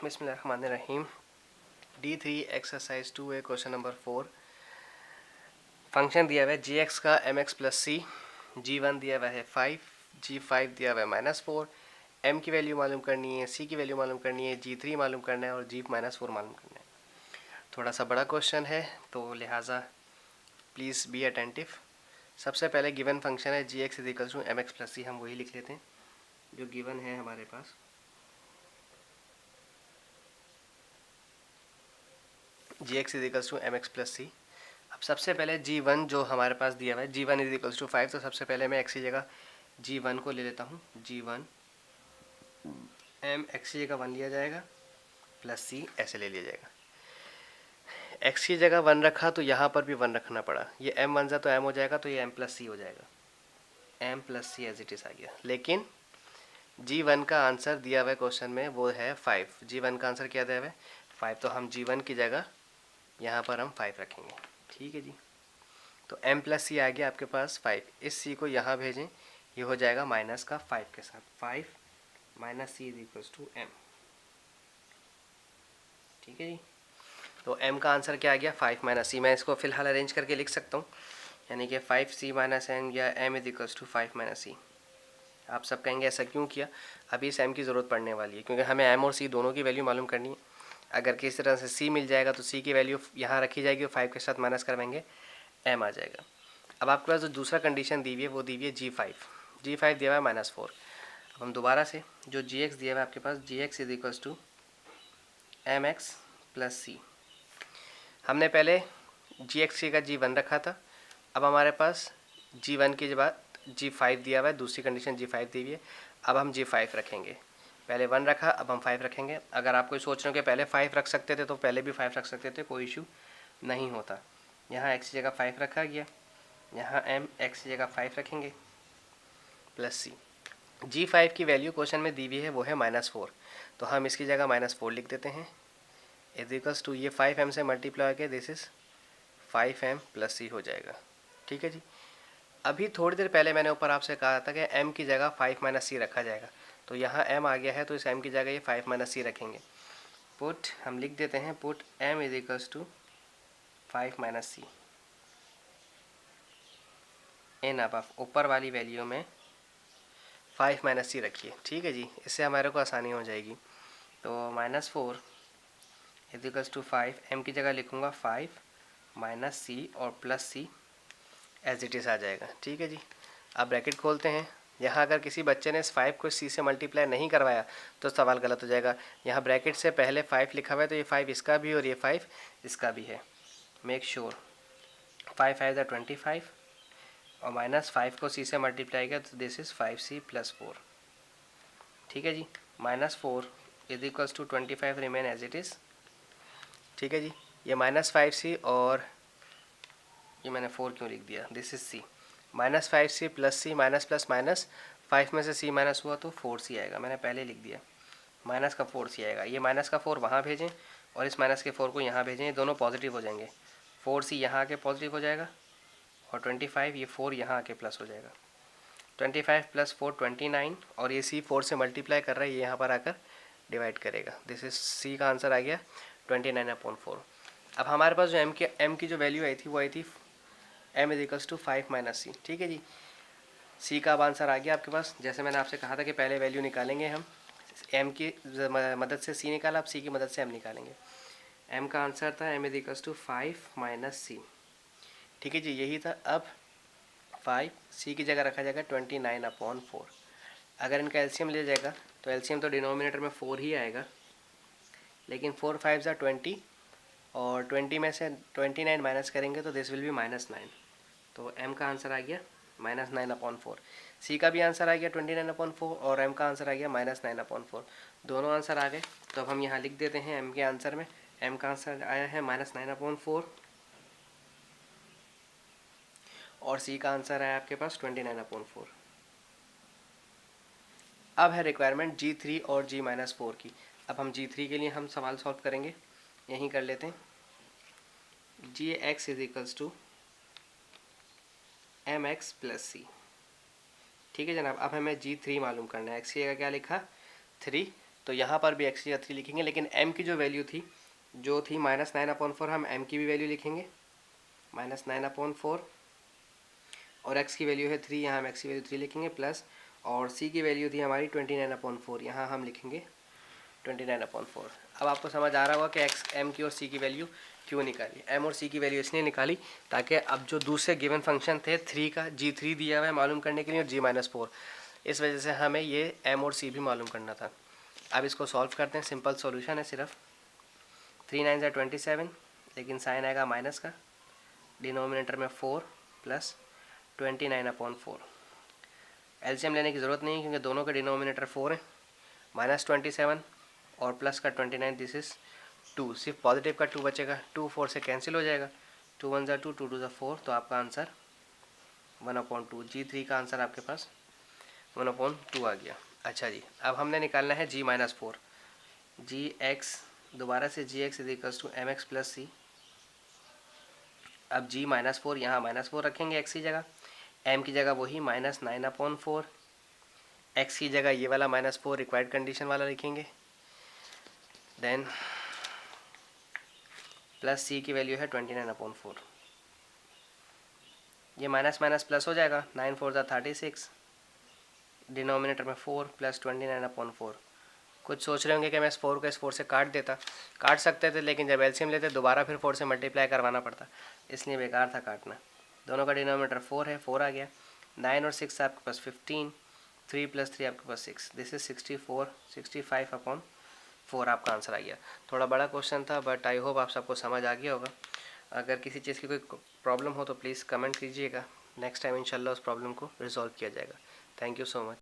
बिस्मिल्लाहिर्रहमानिर्रहीम। D3 exercise 2 है, question number 4। Function दिया हुआ है gx का mx प्लस सी, g1 दिया हुआ है 5, g5 दिया हुआ है -4, m की वैल्यू मालूम करनी है, c की वैल्यू मालूम करनी है, g3 मालूम करना है और g -4 मालूम करना है। थोड़ा सा बड़ा क्वेश्चन है तो लिहाजा प्लीज़ बी अटेंटिव। सबसे पहले गिवन फंक्शन है gx is equal to mx plus C, हम वही लिख लेते हैं जो गिवन है हमारे पास। gx is equal to mx plus C. अब सबसे पहले g1 जो हमारे पास दिया हुआ है, g1 इज इक्वल टू 5, तो सबसे पहले मैं x की जगह g1 को ले लेता हूँ। g1 m x की जगह 1 लिया जाएगा प्लस c ऐसे ले लिया जाएगा। x की जगह 1 रखा तो यहाँ पर भी 1 रखना पड़ा, ये m 1 सा तो m हो जाएगा, तो ये m प्लस सी हो जाएगा, m plus C as it is आ गया। लेकिन g1 का आंसर दिया हुआ है क्वेश्चन में वो है 5। g1 का आंसर क्या दिया हुआ है 5, तो हम g1 की जगह यहाँ पर हम 5 रखेंगे। ठीक है जी, तो m प्लस सी आ गया आपके पास 5। इस c को यहाँ भेजें, ये हो जाएगा माइनस का 5 के साथ, 5 minus c is equal to m। ठीक है जी, तो m का आंसर क्या आ गया 5 माइनस सी। मैं इसको फिलहाल अरेंज करके लिख सकता हूँ, यानी कि 5c माइनस एम या m is equal to 5 minus C. आप सब कहेंगे ऐसा क्यों किया, अभी इस m की ज़रूरत पड़ने वाली है क्योंकि हमें m और c दोनों की वैल्यू मालूम करनी है। अगर किसी तरह से c मिल जाएगा तो c की वैल्यू यहाँ रखी जाएगी और 5 के साथ माइनस करवाएंगे, m आ जाएगा। अब आपके पास जो दूसरा कंडीशन दी हुई है वो दी हुई है g5 दिया हुआ है -4। अब हम दोबारा से जो gx दिया हुआ है आपके पास, gx is equals to mx plus C. हमने पहले gx की जगह g1 रखा था, अब हमारे पास g1 की बाद g5 दिया हुआ है, दूसरी कंडीशन g5 दी हुई है। अब हम g5 रखेंगे, पहले 1 रखा अब हम 5 रखेंगे। अगर आप कोई सोच रहे हो कि पहले 5 रख सकते थे तो पहले भी 5 रख सकते थे, कोई इशू नहीं होता। यहाँ x की जगह 5 रखा गया, यहाँ m x की जगह 5 रखेंगे प्लस सी। g5 की वैल्यू क्वेश्चन में दी हुई है वो है -4, तो हम इसकी जगह -4 लिख देते हैं इज इक्वल्स टू ये 5m से मल्टीप्लाई के दिस इज़ 5m प्लस सी हो जाएगा। ठीक है जी, अभी थोड़ी देर पहले मैंने ऊपर आपसे कहा था कि m की जगह 5 माइनस सी रखा जाएगा, तो यहाँ m आ गया है तो इस m की जगह ये 5 माइनस सी रखेंगे। पुट हम लिख देते हैं, put m is equals to 5 minus C in. अब आप ऊपर वाली वैल्यू में 5 माइनस सी रखिए। ठीक है जी, इससे हमारे को आसानी हो जाएगी। तो -4 इज इक्वल्स टू 5, m की जगह लिखूँगा 5 माइनस सी और plus C as it is आ जाएगा। ठीक है जी, अब ब्रैकेट खोलते हैं। यहाँ अगर किसी बच्चे ने इस 5 को सी से मल्टीप्लाई नहीं करवाया तो सवाल गलत हो जाएगा। यहाँ ब्रैकेट से पहले 5 लिखा हुआ है तो ये 5 इसका भी और ये 5 इसका भी है। मेक श्योर 5 5 ज़ा 25 और -5 को सी से मल्टीप्लाई किया तो दिस इज़ 5c प्लस 4। ठीक है जी, -4 is equals to 25 remain as it is. ठीक है जी, ये -5c और ये मैंने 4 क्यों लिख दिया, this is c। -5c plus c, minus plus minus, 5 में से c माइनस हुआ तो 4c आएगा, मैंने पहले लिख दिया। माइनस का 4c आएगा, ये माइनस का 4 वहाँ भेजें और इस माइनस के 4 को यहाँ भेजें, ये दोनों पॉजिटिव हो जाएंगे। 4c यहाँ आके पॉजिटिव हो जाएगा और 25 ये 4 यहाँ आके प्लस हो जाएगा। 25 प्लस 4 29 और ये c 4 से मल्टीप्लाई कर रहा है, ये यहाँ पर आकर डिवाइड करेगा। दिस इज c का आंसर आ गया 29/4। अब हमारे पास जो m की जो वैल्यू आई थी वो आई थी m is equals to 5 minus C. ठीक है जी, c का अब आंसर आ गया आपके पास। जैसे मैंने आपसे कहा था कि पहले वैल्यू निकालेंगे हम, m की मदद से c निकाला, अब c की मदद से m निकालेंगे। m का आंसर था m is equals to 5 minus C. ठीक है जी, यही था। अब 5 c की जगह रखा जाएगा 29/4। अगर इनका एलसीएम लिया जाएगा तो एलसीएम तो डिनोमिनेटर में 4 ही आएगा, लेकिन 4 5 ज़ा 20 और 20 में से 29 माइनस करेंगे तो दिस विल बी -9। तो m का आंसर आ गया -9/4। c का भी आंसर आ गया 29/4 और m का आंसर आ गया -9/4। दोनों आंसर आ गए, तो अब हम यहाँ लिख देते हैं m के आंसर में, m का आंसर आया है -9/4 और c का आंसर आया आपके पास 29/4। अब है रिक्वायरमेंट g3 और g-4 की। अब हम g3 के लिए हम सवाल सॉल्व करेंगे, यहीं कर लेते हैं। gx is equals to mx plus C. ठीक है जनाब, अब हमें g3 मालूम करना है। x की जगह क्या लिखा 3, तो यहाँ पर भी x की जगह 3 लिखेंगे, लेकिन m की जो वैल्यू थी जो थी -9/4, हम m की भी वैल्यू लिखेंगे -9/4, और x की वैल्यू है 3, यहाँ हम x की वैल्यू 3 लिखेंगे प्लस, और c की वैल्यू थी हमारी 29/4, यहाँ हम लिखेंगे 29/4। अब आपको समझ आ रहा होगा कि x, m की और c की वैल्यू क्यों निकाली। m और c की वैल्यू इसलिए निकाली ताकि अब जो दूसरे गिवन फंक्शन थे 3 का g3 दिया हुआ है मालूम करने के लिए, और g-4, इस वजह से हमें ये m और c भी मालूम करना था। अब इसको सॉल्व करते हैं, सिंपल सॉल्यूशन है सिर्फ। 3 9 27, लेकिन साइन आएगा माइनस का, डिनोमिनेटर में 4 प्लस 29/4। एलसीएम लेने की ज़रूरत नहीं है क्योंकि दोनों के डिनोमिनेटर 4 है, -27 और प्लस का 29, दिस इज़ 2, सिर्फ पॉजिटिव का 2 बचेगा, 2 4 से कैंसिल हो जाएगा, 2 1 ज़ा 2, 2 2 ज़ा 4, तो आपका आंसर 1/2। g3 का आंसर आपके पास 1/2 आ गया। अच्छा जी, अब हमने निकालना है g-4, gx, दोबारा से gx is equals to mx plus c। अब g-4 यहाँ -4 रखेंगे x की जगह, m की जगह वही -9/4, x की जगह ये वाला -4 रिक्वायर्ड कंडीशन वाला लिखेंगे, देन प्लस c की वैल्यू है 29/4। ये माइनस माइनस प्लस हो जाएगा, 9 4 ज़ा 36, डिनोमिनेटर में 4 प्लस 29/4। कुछ सोच रहे होंगे कि मैं इस 4 को इस 4 से काट देता, काट सकते थे, लेकिन जब एलसीएम लेते दोबारा फिर 4 से मल्टीप्लाई करवाना पड़ता, इसलिए बेकार था काटना। दोनों का डिनोमिनेटर 4 है, 4 आ गया, 9 और 6 आपके पास 15, 3 + 3 आपके पास 6, दिस इज 65/4 आपका आंसर आ गया। थोड़ा बड़ा क्वेश्चन था, बट आई होप आप सबको समझ आ गया होगा। अगर किसी चीज़ की कोई प्रॉब्लम हो तो प्लीज़ कमेंट कीजिएगा, नेक्स्ट टाइम इंशाल्लाह उस प्रॉब्लम को रिजॉल्व किया जाएगा। Thank you so much.